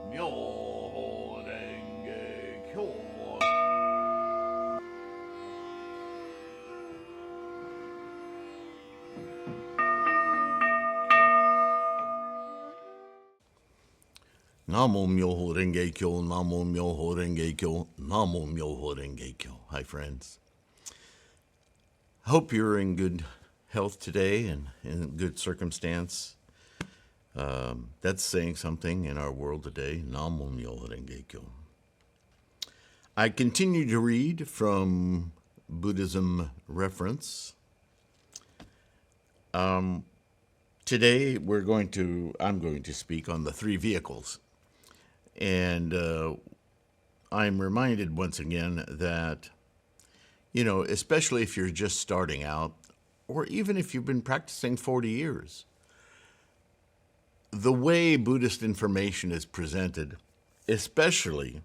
Myoho Renge Kyo. Namo Myoho Renge Kyo, Namo Myoho Renge Kyo, Namo Myoho Renge Kyo. Hi, friends. Hope you're in good health today and in good circumstance. That's saying something in our world today. Namo Myoho Renge Kyo. I continue to read from Buddhism Reference. Today I'm going to speak on the three vehicles. And I'm reminded once again that, especially if you're just starting out, or even if you've been practicing 40 years, the way Buddhist information is presented, especially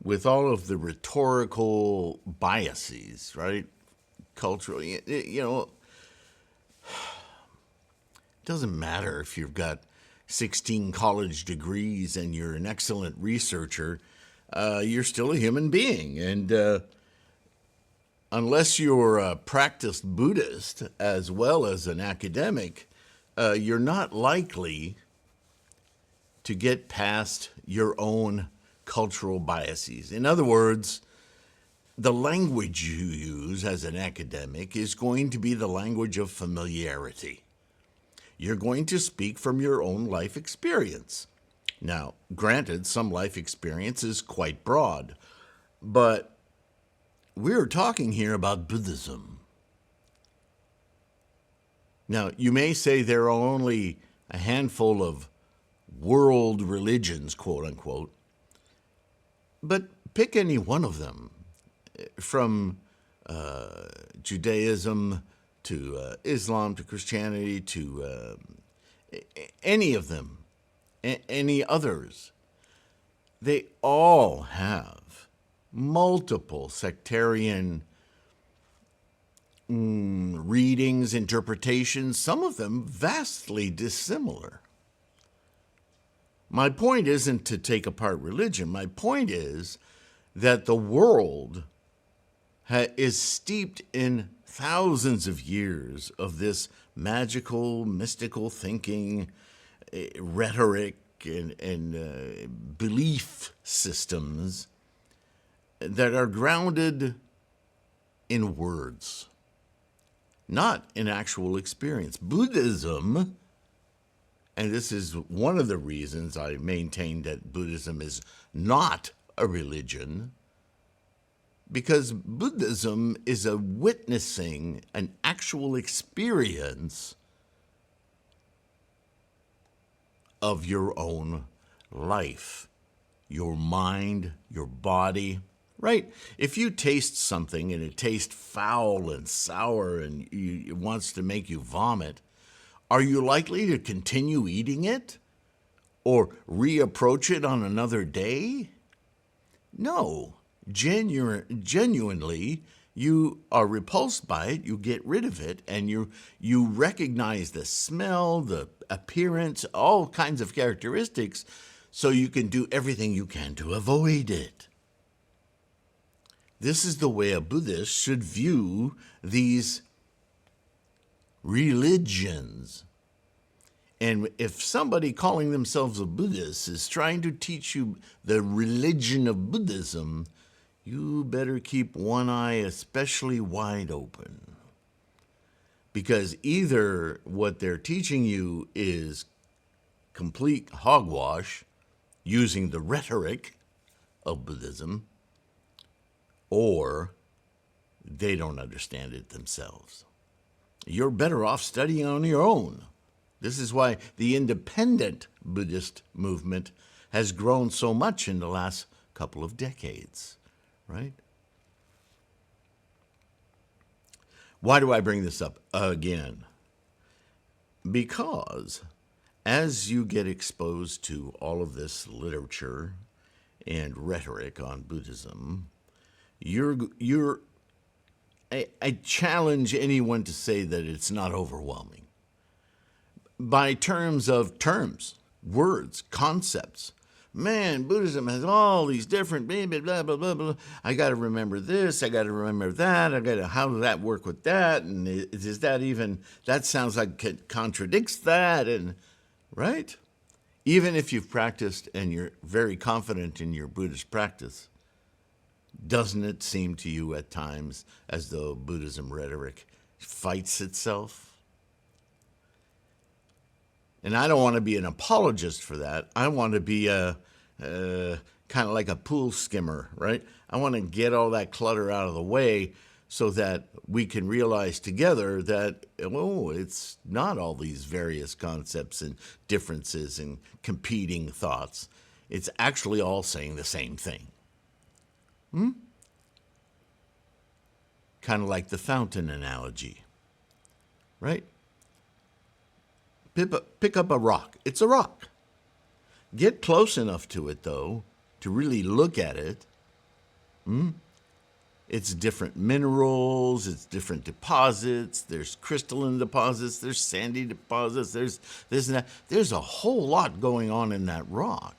with all of the rhetorical biases, right? Cultural, it doesn't matter if you've got 16 college degrees and you're an excellent researcher, you're still a human being. And unless you're a practiced Buddhist as well as an academic, you're not likely to get past your own cultural biases. In other words, the language you use as an academic is going to be the language of familiarity. You're going to speak from your own life experience. Now, granted, some life experience is quite broad, but we're talking here about Buddhism. Now, you may say there are only a handful of world religions, quote unquote, but pick any one of them, from Judaism to Islam, to Christianity, to any of them, any others. They all have multiple sectarian readings, interpretations, some of them vastly dissimilar. My point isn't to take apart religion. My point is that the world is steeped in thousands of years of this magical, mystical thinking, rhetoric, and belief systems that are grounded in words, not in actual experience. Buddhism, and this is one of the reasons I maintain that Buddhism is not a religion, because Buddhism is a witnessing an actual experience of your own life, your mind, your body, right? If you taste something and it tastes foul and sour and it wants to make you vomit, are you likely to continue eating it or reapproach it on another day? No. Genuinely, you are repulsed by it, you get rid of it, and you recognize the smell, the appearance, all kinds of characteristics, so you can do everything you can to avoid it. This is the way a Buddhist should view these religions. And if somebody calling themselves a Buddhist is trying to teach you the religion of Buddhism, you better keep one eye especially wide open. Because either what they're teaching you is complete hogwash, using the rhetoric of Buddhism, or they don't understand it themselves. You're better off studying on your own. This is why the independent Buddhist movement has grown so much in the last couple of decades, right? Why do I bring this up again? Because as you get exposed to all of this literature and rhetoric on Buddhism, I challenge anyone to say that it's not overwhelming. by terms of terms, words, concepts. Man, Buddhism has all these different blah, blah, blah, blah, blah, blah. I got to remember this. I got to remember that. How does that work with that? And is that even, that sounds like it contradicts that. And, right? Even if you've practiced and you're very confident in your Buddhist practice, doesn't it seem to you at times as though Buddhism rhetoric fights itself? And I don't want to be an apologist for that. I want to be a kind of like a pool skimmer, right? I want to get all that clutter out of the way so that we can realize together that, oh, it's not all these various concepts and differences and competing thoughts. It's actually all saying the same thing. Kind of like the fountain analogy, right? Pick up a rock. It's a rock. Get close enough to it, though, to really look at it. It's different minerals, it's different deposits, there's crystalline deposits, there's sandy deposits, there's this and that. There's a whole lot going on in that rock.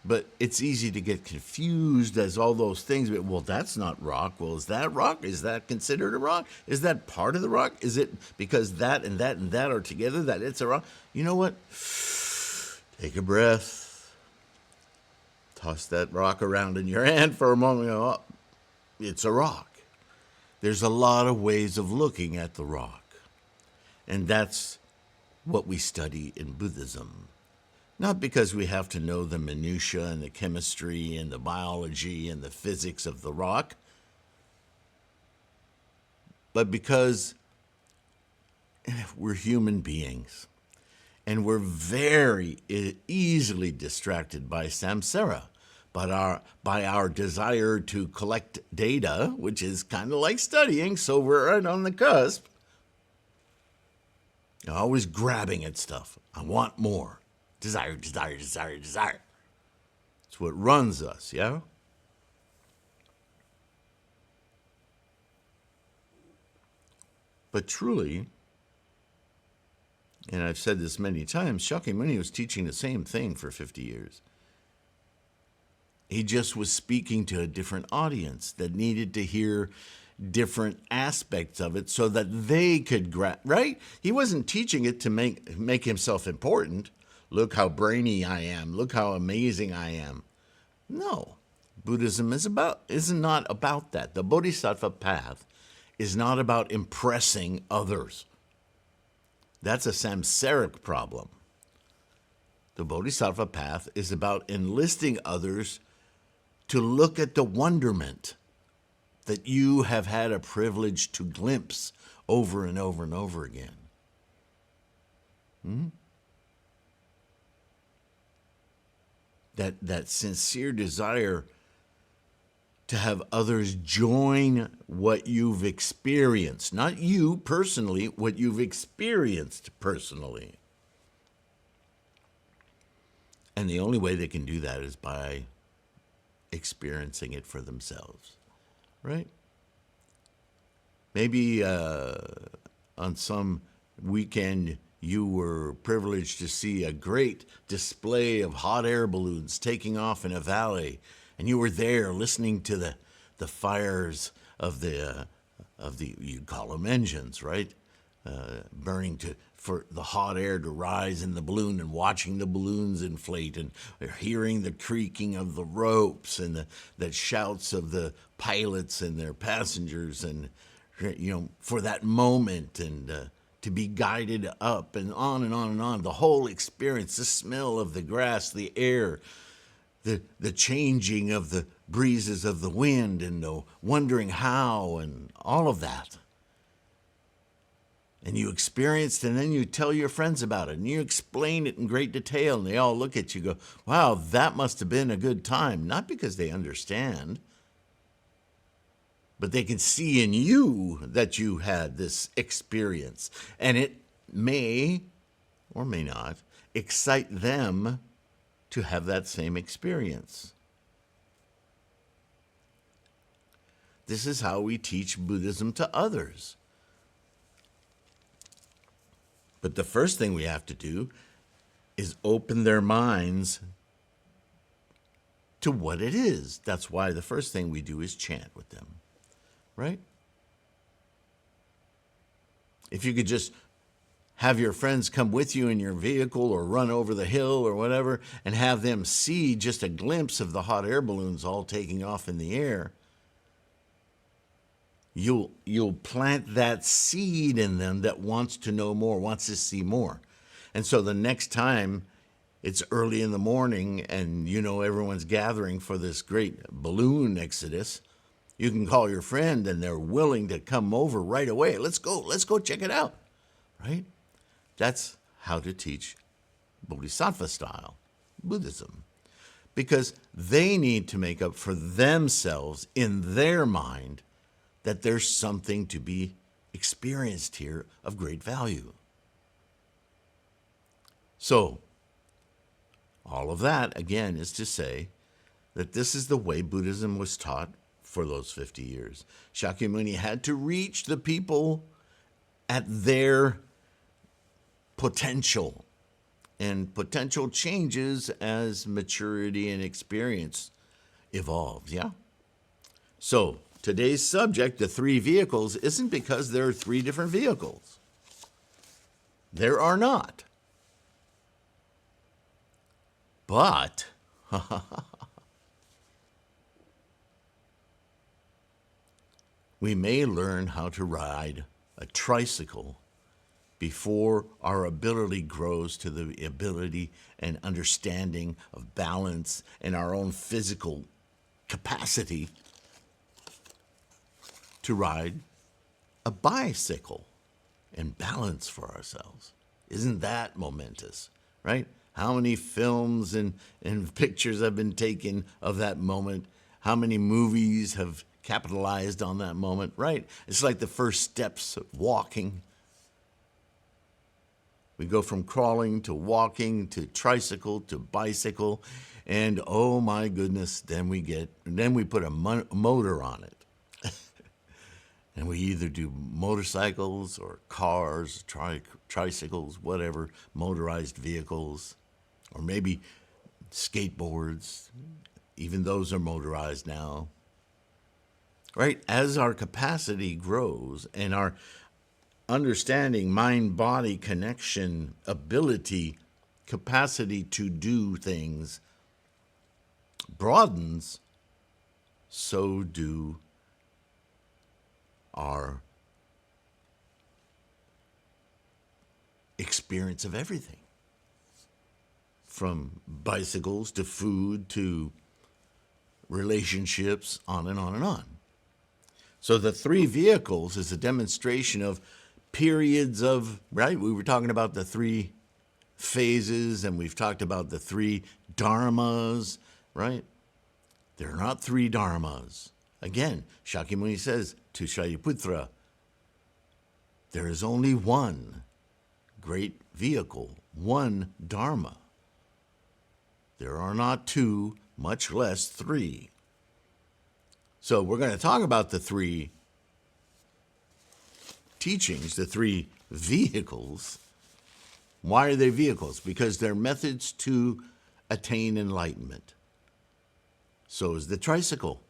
But it's easy to get confused as all those things. Well, that's not rock. Well, is that rock? Is that considered a rock? Is that part of the rock? Is it because that and that and that are together that it's a rock? You know what? Take a breath. Toss that rock around in your hand for a moment. Oh, it's a rock. There's a lot of ways of looking at the rock. And that's what we study in Buddhism. Not because we have to know the minutiae and the chemistry and the biology and the physics of the rock, but because we're human beings and we're very easily distracted by samsara, by our desire to collect data, which is kind of like studying, so we're right on the cusp. Always grabbing at stuff. I want more. Desire, desire, desire, desire. It's what runs us, yeah? But truly, and I've said this many times, Shakyamuni was teaching the same thing for 50 years. He just was speaking to a different audience that needed to hear different aspects of it so that they could right? He wasn't teaching it to make himself important. Look how brainy I am. Look how amazing I am. No. Buddhism is not about that. The Bodhisattva path is not about impressing others. That's a samsaric problem. The Bodhisattva path is about enlisting others to look at the wonderment that you have had a privilege to glimpse over and over and over again. That sincere desire to have others join what you've experienced, not you personally, what you've experienced personally. And the only way they can do that is by experiencing it for themselves, right? Maybe on some weekend you were privileged to see a great display of hot air balloons taking off in a valley, and you were there listening to the fires of the you'd call them engines, right? Burning for the hot air to rise in the balloon, and watching the balloons inflate, and hearing the creaking of the ropes and the shouts of the pilots and their passengers, and for that moment, and to be guided up and on and on and on. The whole experience, the smell of the grass, the air, the changing of the breezes of the wind, and the wondering how, and all of that. And you experienced, and then you tell your friends about it, and you explain it in great detail, and they all look at you and go, wow, that must have been a good time. Not because they understand, but they can see in you that you had this experience. And it may, or may not, excite them to have that same experience. This is how we teach Buddhism to others. But the first thing we have to do is open their minds to what it is. That's why the first thing we do is chant with them, right? If you could just have your friends come with you in your vehicle or run over the hill or whatever and have them see just a glimpse of the hot air balloons all taking off in the air, you'll plant that seed in them that wants to know more, wants to see more. And so the next time it's early in the morning and everyone's gathering for this great balloon exodus, you can call your friend and they're willing to come over right away. Let's go check it out, right? That's how to teach Bodhisattva style Buddhism, because they need to make up for themselves in their mind that there's something to be experienced here of great value. So, all of that, again, is to say that this is the way Buddhism was taught for those 50 years. Shakyamuni had to reach the people at their potential, and potential changes as maturity and experience evolves, yeah? So, today's subject, the three vehicles, isn't because there are three different vehicles. There are not. But we may learn how to ride a tricycle before our ability grows to the ability and understanding of balance and our own physical capacity to ride a bicycle and balance for ourselves. Isn't that momentous, right? How many films and pictures have been taken of that moment? How many movies have capitalized on that moment, right? It's like the first steps of walking. We go from crawling to walking to tricycle to bicycle, and oh my goodness, then we put a motor on it. And we either do motorcycles or cars, tricycles, whatever, motorized vehicles, or maybe skateboards. Even those are motorized now. Right? As our capacity grows and our understanding, mind-body connection, ability, capacity to do things broadens, so do our experience of everything, from bicycles to food to relationships, on and on and on. So the three vehicles is a demonstration of periods of, right? We were talking about the three phases, and we've talked about the three dharmas, right? There are not three dharmas. Again, Shakyamuni says to Shariputra, there is only one great vehicle, one dharma. There are not two, much less three. So we're going to talk about the three teachings, the three vehicles. Why are they vehicles? Because they're methods to attain enlightenment. So is the tricycle.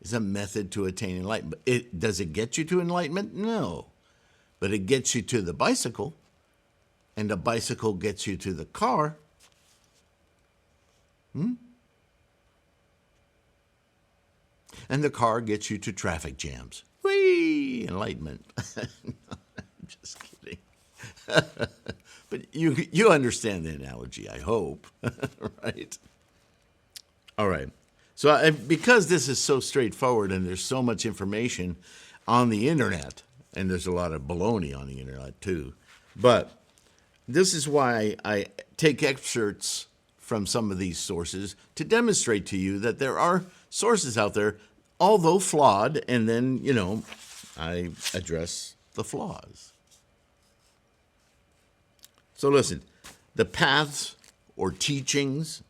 It's a method to attain enlightenment. Does it get you to enlightenment? No. But it gets you to the bicycle, and the bicycle gets you to the car. And the car gets you to traffic jams. Whee! Enlightenment. I'm just kidding. But you understand the analogy, I hope. Right? All right. So because this is so straightforward and there's so much information on the internet, and there's a lot of baloney on the internet too, but this is why I take excerpts from some of these sources to demonstrate to you that there are sources out there, although flawed, and then, I address the flaws. So listen, the paths or teachings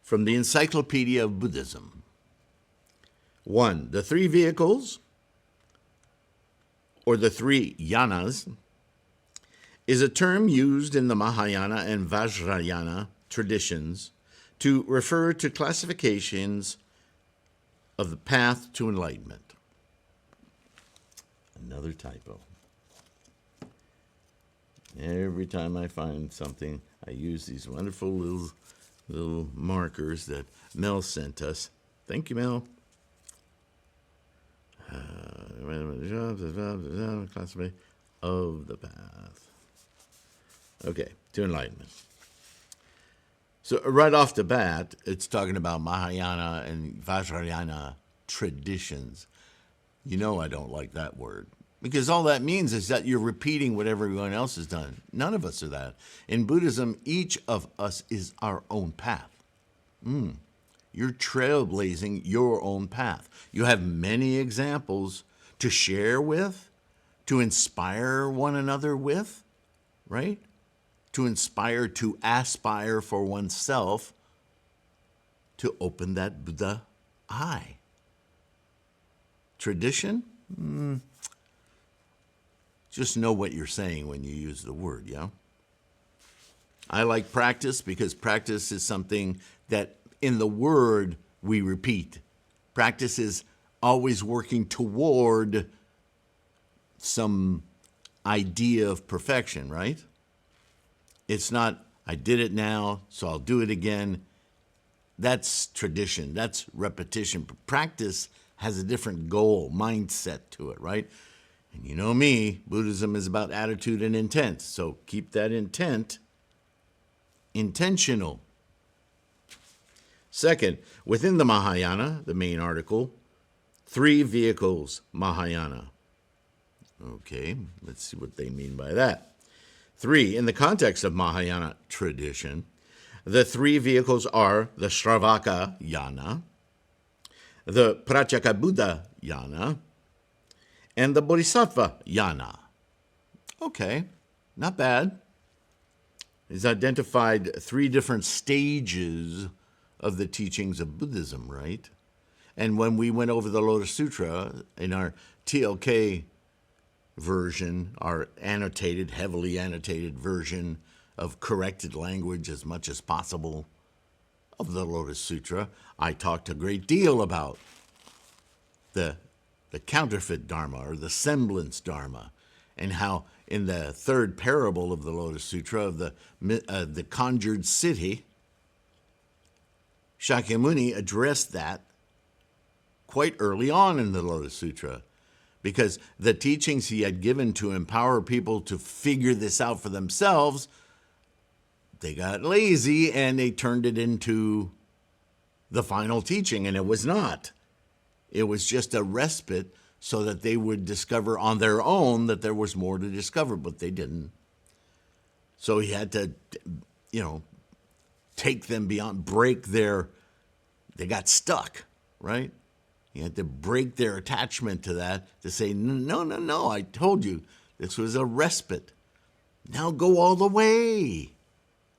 from the Encyclopedia of Buddhism. 1, the three vehicles, or the three yanas, is a term used in the Mahayana and Vajrayana traditions to refer to classifications of the path to enlightenment. Another typo. Every time I find something, I use these wonderful little markers that Mel sent us. Thank you, Mel. Of the path. Okay, to enlightenment. So right off the bat, it's talking about Mahayana and Vajrayana traditions. You know I don't like that word, because all that means is that you're repeating what everyone else has done. None of us are that. In Buddhism, each of us is our own path. You're trailblazing your own path. You have many examples to share with, to inspire one another with, right? To inspire, to aspire for oneself, to open that Buddha eye. Tradition? Just know what you're saying when you use the word, yeah? I like practice because practice is something that in the word we repeat. Practice is always working toward some idea of perfection, right? It's not, I did it now, so I'll do it again. That's tradition. That's repetition. Practice has a different goal, mindset to it, right? And you know me, Buddhism is about attitude and intent. So keep that intent intentional. Second, within the Mahayana, the main article, 3 vehicles, Mahayana. Okay, let's see what they mean by that. 3, in the context of Mahayana tradition, the 3 vehicles are the Shravaka Yana, the Pratyekabuddha Yana, and the Bodhisattva Yana. Okay, not bad. He's identified 3 different stages of the teachings of Buddhism, right? And when we went over the Lotus Sutra in our TLK version, our annotated, heavily annotated version of corrected language as much as possible of the Lotus Sutra, I talked a great deal about the counterfeit Dharma or the semblance Dharma, and how in the 3rd parable of the Lotus Sutra of the conjured city, Shakyamuni addressed that quite early on in the Lotus Sutra, because the teachings he had given to empower people to figure this out for themselves, they got lazy and they turned it into the final teaching, and it was not. It was just a respite so that they would discover on their own that there was more to discover, but they didn't. So he had to, take them beyond, they got stuck, right? He had to break their attachment to that to say, no, I told you this was a respite. Now go all the way.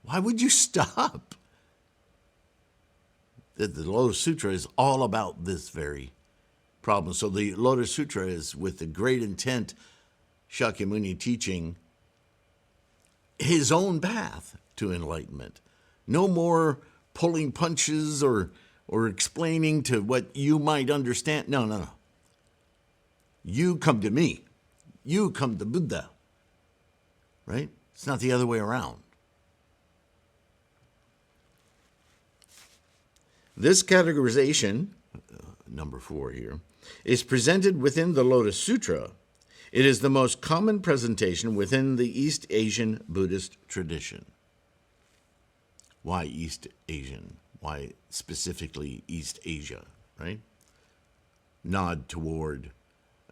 Why would you stop? The Lotus Sutra is all about this very problem. So the Lotus Sutra is with the great intent, Shakyamuni teaching his own path to enlightenment. No more pulling punches or explaining to what you might understand. No. You come to me. You come to Buddha. Right? It's not the other way around. This categorization, number 4 here, is presented within the Lotus Sutra. It is the most common presentation within the East Asian Buddhist tradition. Why East Asian? Why specifically East Asia, right? Nod toward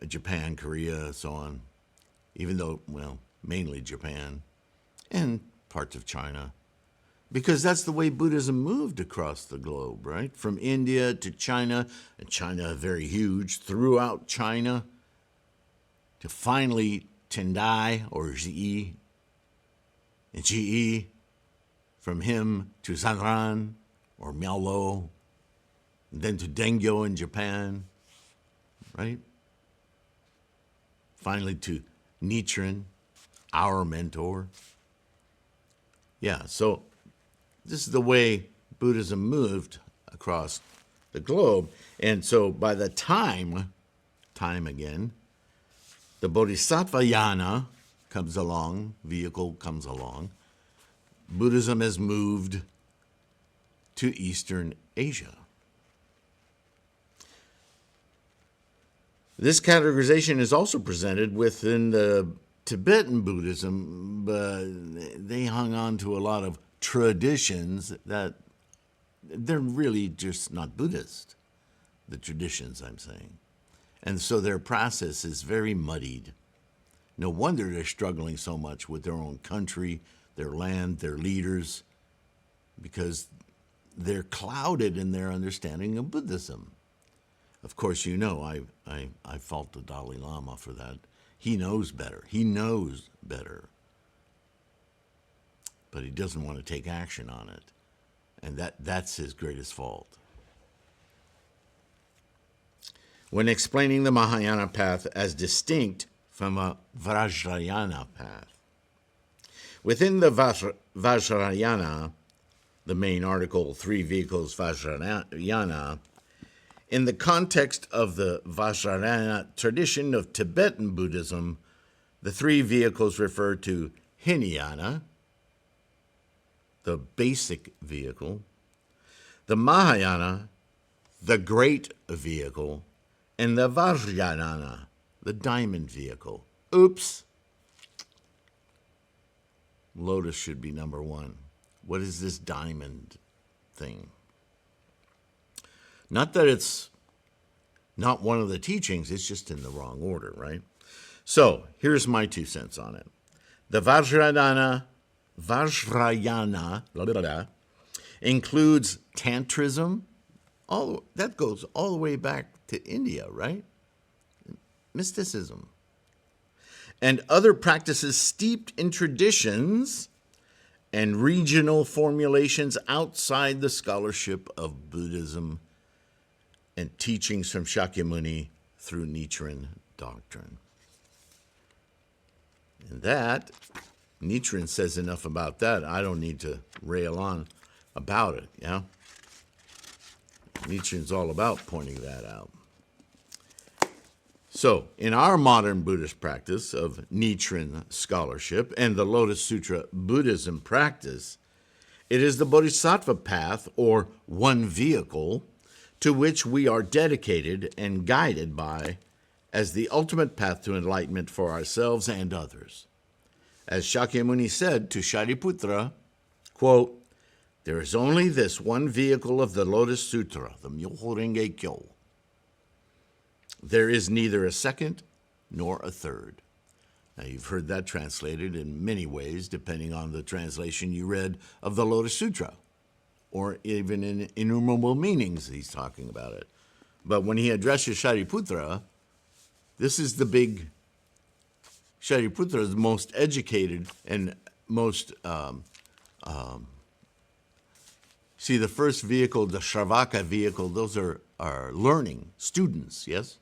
Japan, Korea, so on. Even though, mainly Japan and parts of China. Because that's the way Buddhism moved across the globe, right? From India to China, and China very huge, throughout China, to finally Tendai or Ji, and Ji, from him to Sanran or Miaolo, and then to Dengyo in Japan, right? Finally to Nichiren, our mentor. Yeah, so this is the way Buddhism moved across the globe. And so by the time again, the Bodhisattva yana comes along, vehicle comes along, Buddhism has moved to Eastern Asia. This categorization is also presented within the Tibetan Buddhism, but they hung on to a lot of traditions that they're really just not Buddhist, the traditions I'm saying. And so their process is very muddied. No wonder they're struggling so much with their own country, their land, their leaders, because they're clouded in their understanding of Buddhism. Of course, you know, I fault the Dalai Lama for that. He knows better. He knows better. But he doesn't want to take action on it. And that's his greatest fault. When explaining the Mahayana path as distinct from a Vajrayana path. Within the Vajrayana, the main article, Three Vehicles Vajrayana, in the context of the Vajrayana tradition of Tibetan Buddhism, the three vehicles refer to Hinayana, the basic vehicle, the Mahayana, the great vehicle, and the Vajrayana, the diamond vehicle. Oops. Lotus should be number one. What is this diamond thing? Not that it's not one of the teachings, it's just in the wrong order, right? So, here's my 2 cents on it. The Vajrayana includes Tantrism. That goes all the way back to India, right? Mysticism. And other practices steeped in traditions and regional formulations outside the scholarship of Buddhism and teachings from Shakyamuni through Nichiren doctrine. And that, Nichiren says enough about that. I don't need to rail on about it, yeah? Nichiren's all about pointing that out. So, in our modern Buddhist practice of Nichiren scholarship and the Lotus Sutra Buddhism practice, it is the Bodhisattva path, or one vehicle, to which we are dedicated and guided by as the ultimate path to enlightenment for ourselves and others. As Shakyamuni said to Shariputra, quote, "There is only this one vehicle of the Lotus Sutra, the Myoho Renge Kyo. There is neither a second nor a third." Now, you've heard that translated in many ways, depending on the translation you read of the Lotus Sutra, or even in innumerable meanings he's talking about it. But when he addresses Shariputra, this is the big, Shariputra is the most educated and most, see, the first vehicle, the Shravaka vehicle, those are learning students, yes?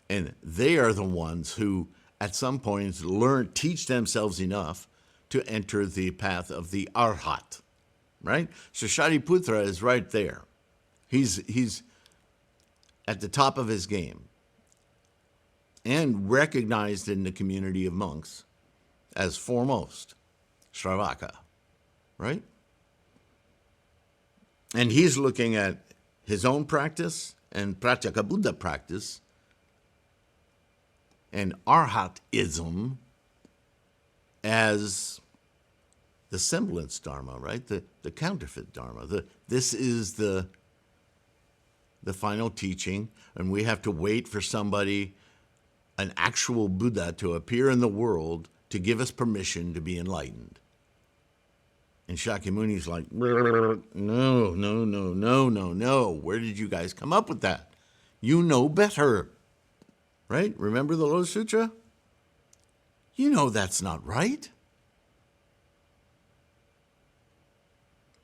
And they are the ones who, at some points, teach themselves enough to enter the path of the Arhat, right? So Shariputra is right there. He's at the top of his game and recognized in the community of monks as foremost Shravaka, right? And he's looking at his own practice and Pratyekabuddha practice and Arhatism as the semblance Dharma, right? The counterfeit Dharma. This is the final teaching, and we have to wait for somebody, an actual Buddha, to appear in the world to give us permission to be enlightened. And Shakyamuni's like, no. Where did you guys come up with that? You know better, right? Remember the Lotus Sutra? You know that's not right.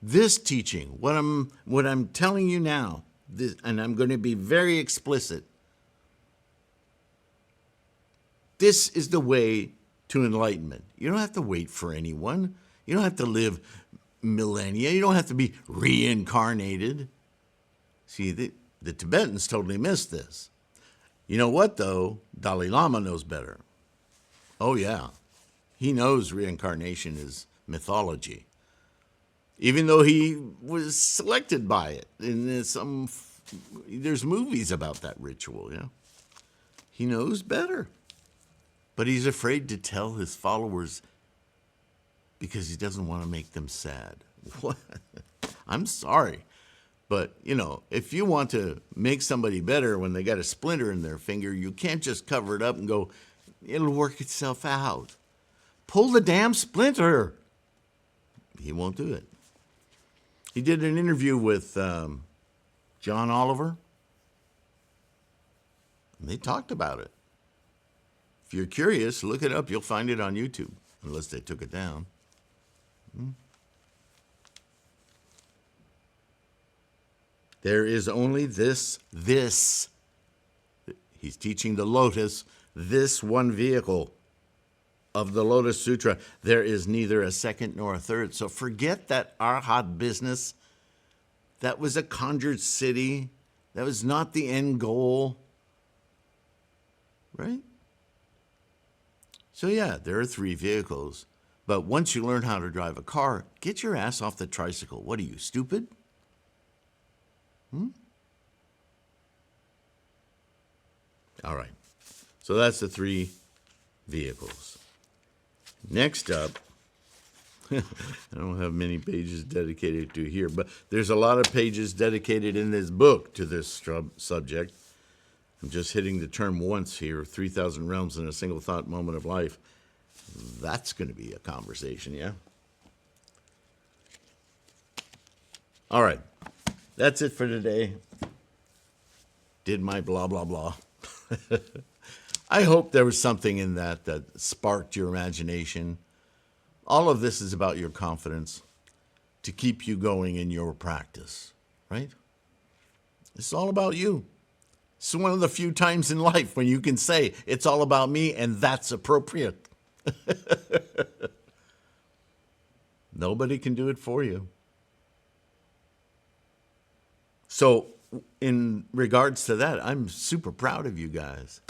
This teaching, what I'm telling you now, and I'm going to be very explicit, this is the way to enlightenment. You don't have to wait for anyone. You don't have to live millennia. You don't have to be reincarnated. See, the Tibetans totally missed this. You know what, though? Dalai Lama knows better. Oh, yeah. He knows reincarnation is mythology. Even though he was selected by it. And there's movies about that ritual, yeah. He knows better. But he's afraid to tell his followers because he doesn't want to make them sad. What? I'm sorry. But, if you want to make somebody better when they got a splinter in their finger, you can't just cover it up and go, it'll work itself out. Pull the damn splinter. He won't do it. He did an interview with John Oliver. And they talked about it. If you're curious, look it up. You'll find it on YouTube, unless they took it down. There is only this. He's teaching the Lotus, this one vehicle of the Lotus Sutra. There is neither a second nor a third. So forget that Arhat business. That was a conjured city. That was not the end goal. Right? So yeah, there are 3 vehicles. But once you learn how to drive a car, get your ass off the tricycle. What are you, stupid? All right. So that's the 3 vehicles. Next up, I don't have many pages dedicated to here, but there's a lot of pages dedicated in this book to this subject. I'm just hitting the term once here, 3,000 realms in a single thought moment of life. That's going to be a conversation, yeah? All right. That's it for today. Did my blah, blah, blah. I hope there was something in that sparked your imagination. All of this is about your confidence to keep you going in your practice, right? It's all about you. It's one of the few times in life when you can say, it's all about me, and that's appropriate. Nobody can do it for you. So in regards to that, I'm super proud of you guys.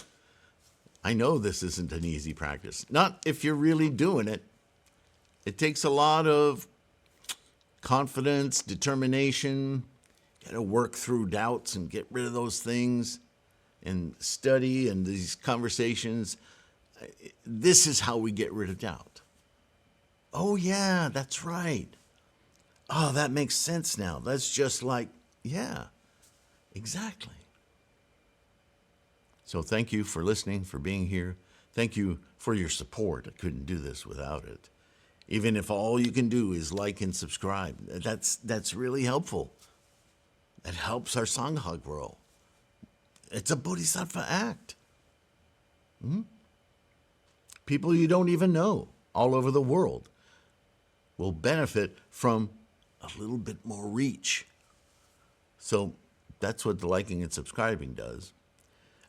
I know this isn't an easy practice. Not if you're really doing it. It takes a lot of confidence, determination. You got to work through doubts and get rid of those things and study and these conversations. This is how we get rid of doubt. Oh, yeah, that's right. Oh, that makes sense now. That's just like, yeah, exactly. So thank you for listening, for being here. Thank you for your support. I couldn't do this without it. Even if all you can do is like and subscribe, that's really helpful. It helps our Sangha grow. It's a Bodhisattva act. People you don't even know all over the world will benefit from a little bit more reach. So that's what the liking and subscribing does.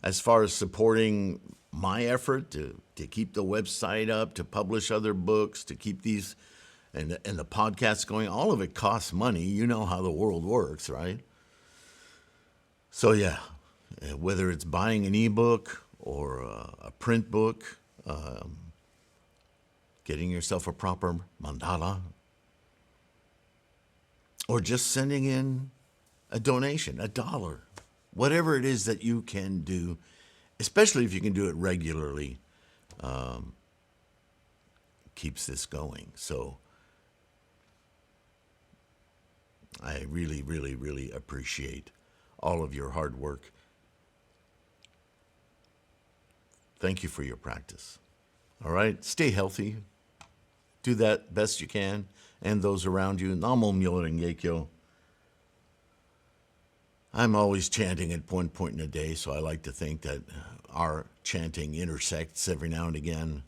As far as supporting my effort to keep the website up, to publish other books, to keep these and the podcasts going, all of it costs money. You know how the world works, right? So yeah, whether it's buying an ebook or a print book, getting yourself a proper mandala, or just sending in a donation, $1, whatever it is that you can do, especially if you can do it regularly, keeps this going. So I really, really, really appreciate all of your hard work. Thank you for your practice. All right, stay healthy. Do that best you can, and those around you. Namo Myoho Renge Kyo. I'm always chanting at one point in a day, so I like to think that our chanting intersects every now and again.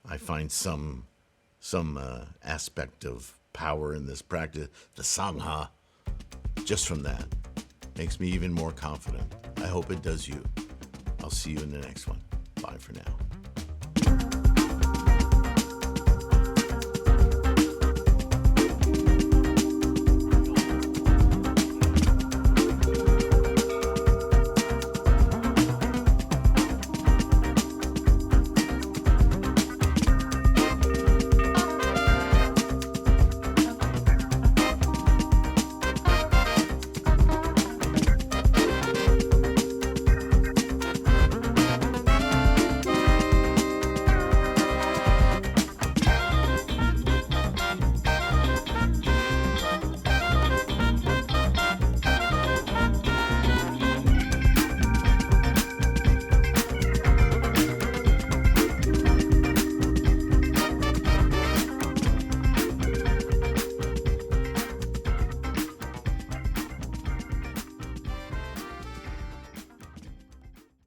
I find some aspect of power in this practice, the Sangha, just from that. Makes me even more confident. I hope it does you. I'll see you in the next one. Bye for now.